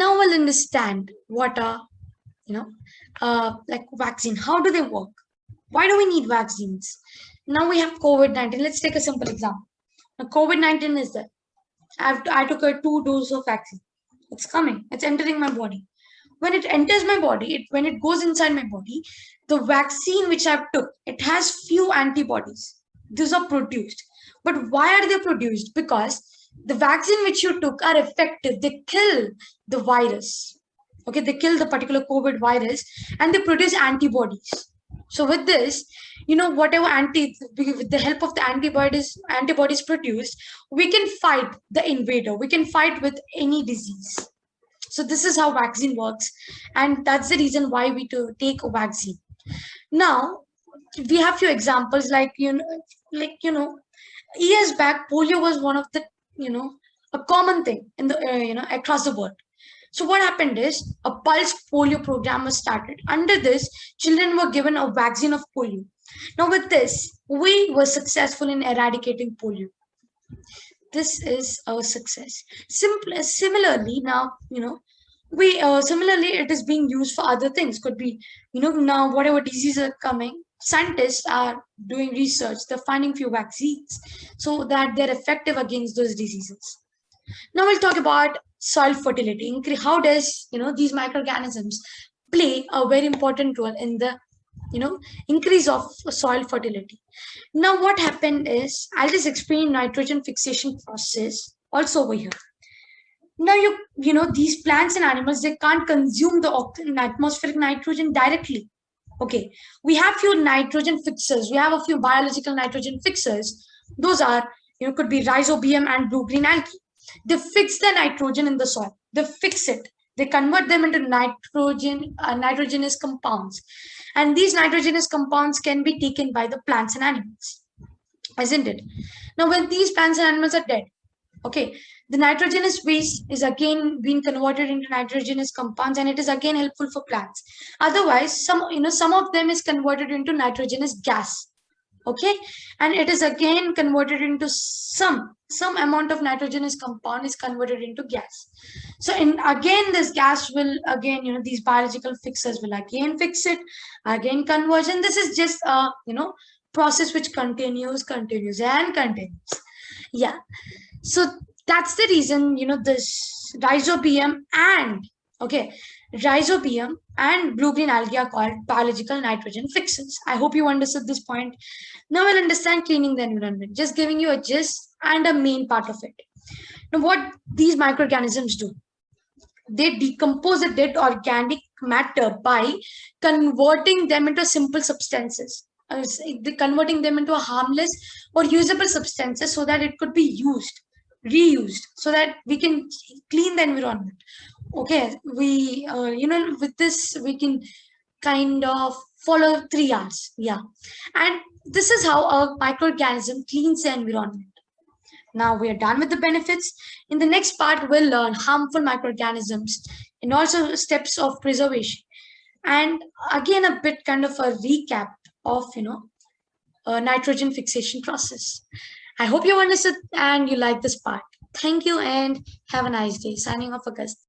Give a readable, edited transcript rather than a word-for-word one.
Now we'll understand what are, like vaccine. How do they work? Why do we need vaccines? Now we have COVID-19. Let's take a simple example. Now, COVID-19 is there. I took a 2 dose of vaccine. It's coming. It's entering my body. When it enters my body, when it goes inside my body, the vaccine which I've took, it has few antibodies. These are produced. But why are they produced? Because the vaccine which you took are effective. They kill the virus. Okay, they kill the particular COVID virus and they produce antibodies. So with this, whatever with the help of the antibodies produced, we can fight the invader. We can fight with any disease. So this is how vaccine works, and that's the reason why we take a vaccine. Now we have few examples years back, polio was one of the a common thing in the across the world. So what happened is a pulse polio program was started. Under this, children were given a vaccine of polio. Now with this, we were successful in eradicating polio. This is our success. Similarly, now similarly it is being used for other things. Could be now whatever diseases are coming, scientists are doing research. They're finding few vaccines so that they're effective against those diseases. Now we'll talk about soil fertility. How does these microorganisms play a very important role in the increase of soil fertility. Now what happened is, I'll just explain nitrogen fixation process also over here. Now these plants and animals, they can't consume the atmospheric nitrogen directly. Okay, we have few nitrogen fixers. We have a few biological nitrogen fixers. Those are could be rhizobium and blue-green algae. They fix the nitrogen in the soil. They fix it. They convert them into nitrogenous compounds. And these nitrogenous compounds can be taken by the plants and animals, isn't it? Now, when these plants and animals are dead, okay, the nitrogenous waste is again being converted into nitrogenous compounds, and it is again helpful for plants. Otherwise, some of them is converted into nitrogenous gas. Okay, and it is again converted into some amount of nitrogenous compound is converted into gas. So again this gas will again these biological fixers will again fix it, again conversion. This is just a process which continues. Yeah, so that's the reason this rhizobium and blue-green algae are called biological nitrogen fixers. I hope you understood this point. Now we'll understand cleaning the environment, just giving you a gist and a main part of it. Now what these microorganisms do, they decompose the dead organic matter by converting them into simple substances. Converting them into a harmless or usable substances so that it could be reused, so that we can clean the environment. Okay, we with this we can kind of follow 3 R's. Yeah, and this is how a microorganism cleans the environment. Now we are done with the benefits. In the next part, we'll learn harmful microorganisms and also steps of preservation, and again a bit kind of a recap of a nitrogen fixation process. I hope you understood and you like this part. Thank you and have a nice day. Signing off, Agastya.